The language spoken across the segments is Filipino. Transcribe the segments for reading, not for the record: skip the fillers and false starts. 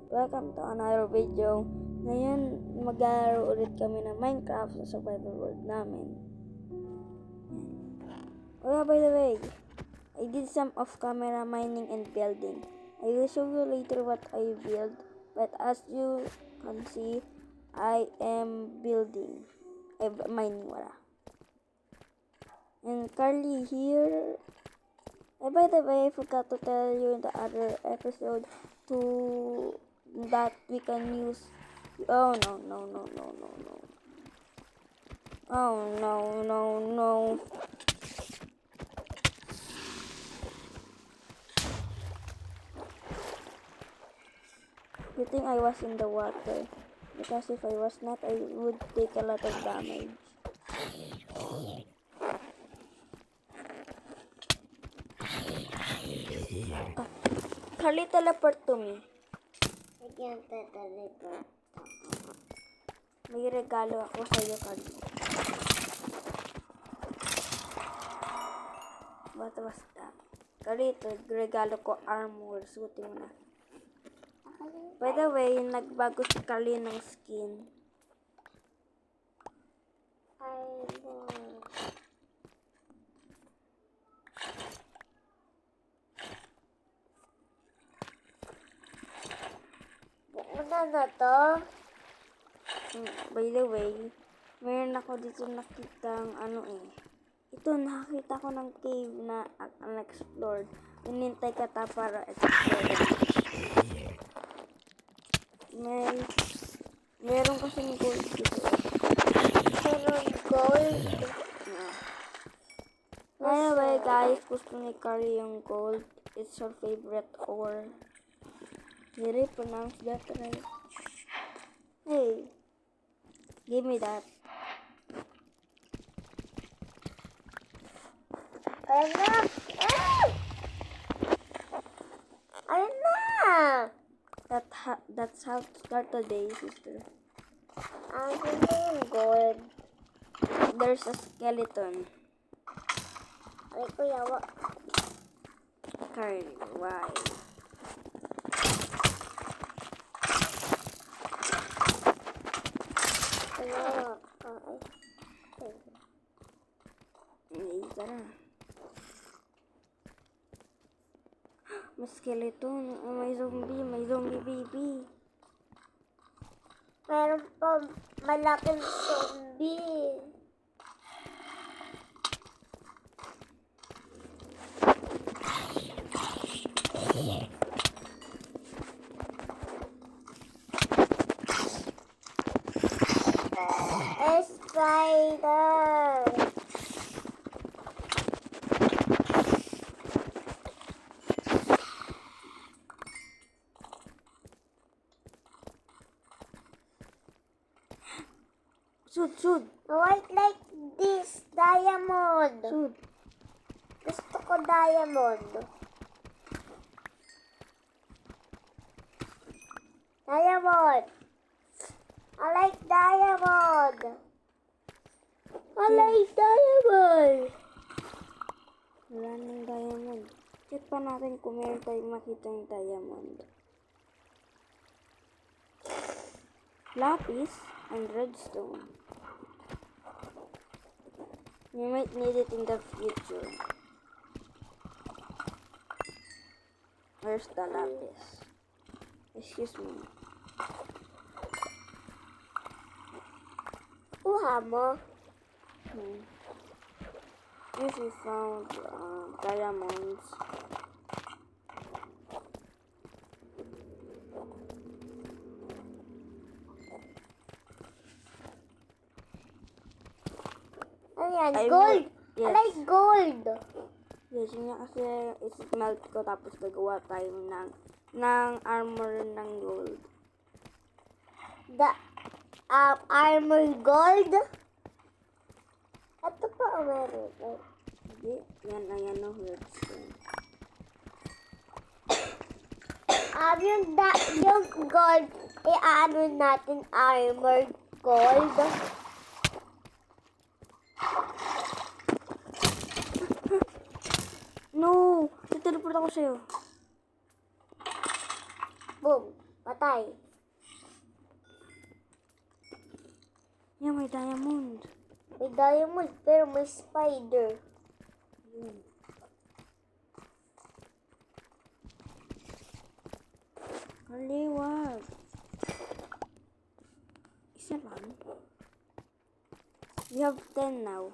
Welcome to another video. Ngayon, maglaro ulit kami ng Minecraft sa survival world namin. Oh, by the way, I did some off-camera mining and building. I will show you later what I build, but as you can see, I am building. Mining, wala. And Carly here. By the way, I forgot to tell you in the other episode that we can use. Oh no. Oh no. Good thing I was in the water, because if I was not, I would take a lot of damage. Carly, teleport to me. I can't teleport. May regalo ako sa iyo, Carly. What was that? Carly, ito, regalo ko armor. Suotin mo na. By the way, nagbago si Carly ng skin. Armor. Ano na to? By the way, meron ako dito nakitang Ito, nakakita ko ng cave na unexplored. Inintay ka ta para explore. Meron kasing gold dito. Meron gold. Anyway guys, gusto ni Carly yung gold. It's her favorite ore. Did I pronounce that right? Hey, give me that. Ano? Ano? That's how to start the day, sister. Ang yung gold. There's a skeleton. Ay, kuya, Carly, why? Hindi ka na. May skeleton. May zombie baby. meron pa malaking zombie. Spider! Shoot! White like this, diamond. Shoot! Gusto ko diamond. Diamond. I like diamond. Wala nang diamond. Check pa natin kung meron tayong makitang diamond. Lapis and redstone. We might need it in the future. Where's the lapis? Excuse me. Kuha mo. If we found diamonds, Ayan, gold. Yes. I like gold. Yes, yun nga kasi is-melt ko tapos gagawa tayo ng armor ng gold. The armor gold. Ito pa meron. Hindi, yan o, redstone. Yung gold, i-ano natin armor gold. No! Titeleport ako sa'yo. Boom. Patay. Yan, may diamond. May diamond, pero may spider. Yun. Kaliwag. Isa lang. We have 10 now.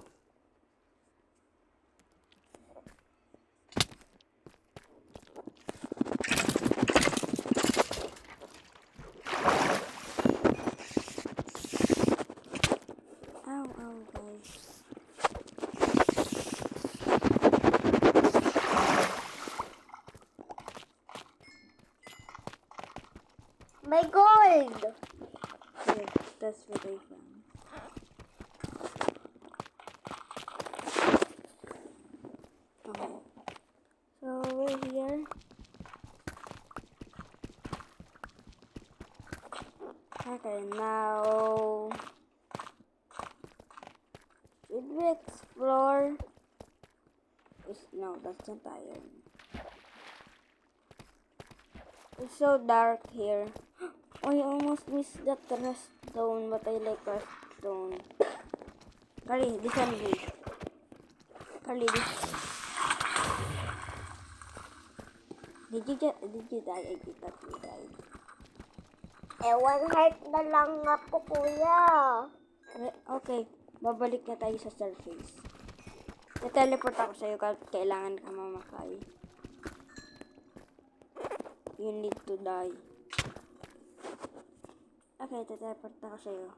Ow, ow, guys. May gold! Here, that's what I found. Okay. So we're here. Okay, now should we explore? No, that's not iron. It's so dark here. Oh, I almost missed that redstone, but I like redstone. Kali, this one me. Kali, this. Did you die? I did not die. One heart na lang ako, kuya. Okay, babalik na tayo sa surface. I-teleport ako sa'yo kahit kailangan ka mamatay. You need to die. Okay, i-teleport ako sa'yo.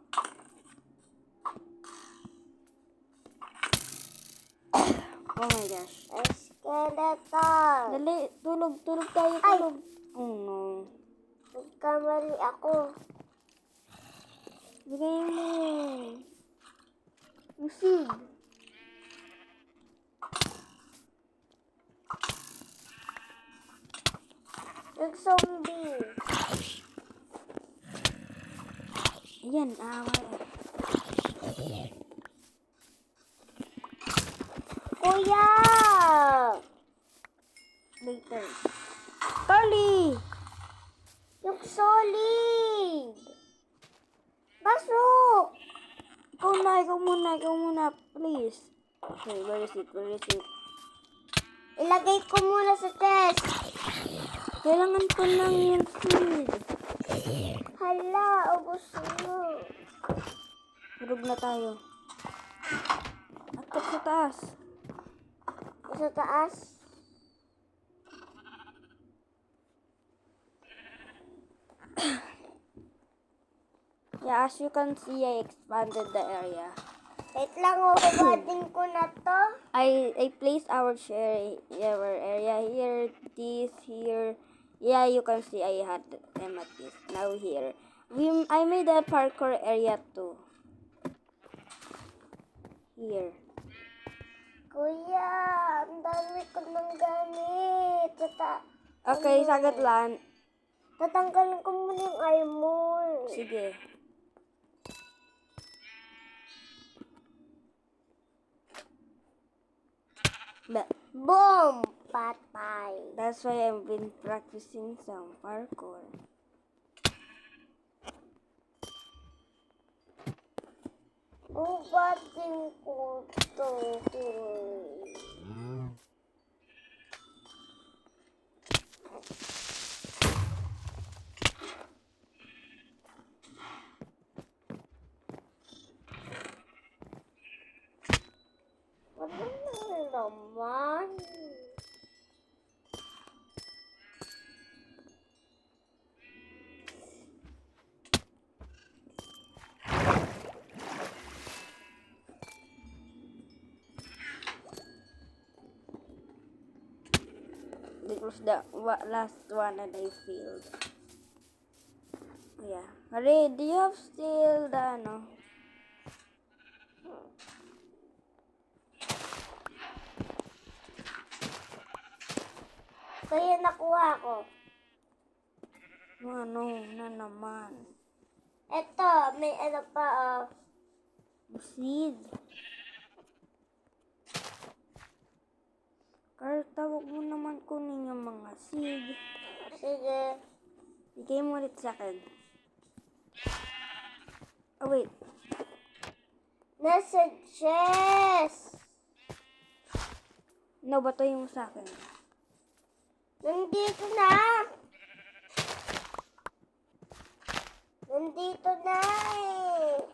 Oh my gosh. Skeleton. Dali, tulog tayo, tulog. Oh no. Nagkamali ako. Bigay mo. Yung seed. Nag-zombie. Ayan, away. Kuya! Later. Carly! Yung solid! Pasok! Ikaw muna, please. Okay, where is it? Ilagay ko muna sa test. Kailangan ko lang yung seed. Hala, ubos mo. Tulog na tayo. Atak sa taas. Sa taas. Yeah, as you can see, I expanded the area. Wait lang, huhugatin ko na to. I placed our area here, this here. Yeah, you can see I had them at this. Now here. I made a parkour area too. Here. Kuya, ang dami ko ng gamit. Okay, sagat lang. Tatanggalin ko muna yung armor. Sige. Boom! Patay. That's why I've been practicing some parkour. Hugatin ko to. Ano na naman? This was the last one and I failed. Oh, yeah. Hurry, do you have still the ano? Kaya nakuha ko. Ano na naman? Eto, may ano pa, Seed. Carl, tawag mo naman kunin yung mga seed. Sige. Bigay mo ulit sa akin. Oh, wait. Nasa chest. Nabatoy mo sa akin. Nandito na. Nandito na eh.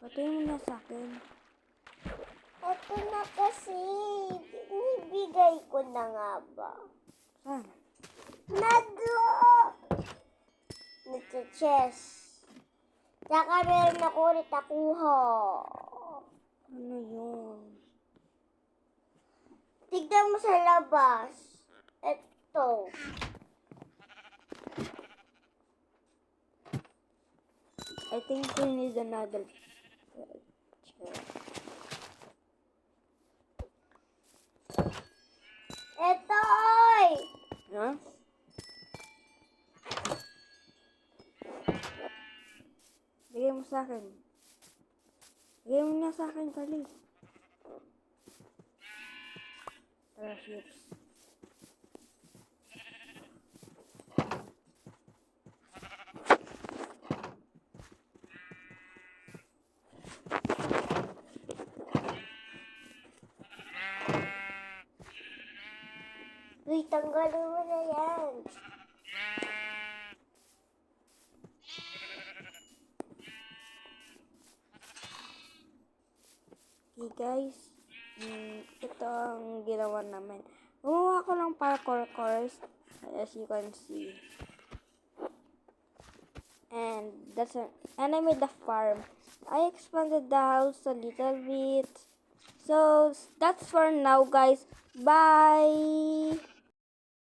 Batoy mo na sa akin. Ito na kasi. Ibigay ko na nga ba? Saan? Nado! Nasa chest. Tsaka meron ako ulit nakuha. Ano yun? Tignan mo sa labas. Ito. I think we need another chair. Ito, oy! Huh? Bigay mo sa akin. Bigay mo na sa akin, Carly. Tara, ships. Uy, tanggalin mo na yan. Okay, guys. Ito ang ginawa namin. Gumawa ko ng parkour course, as you can see. And I made the farm. I expanded the house a little bit. So that's for now, guys. Bye.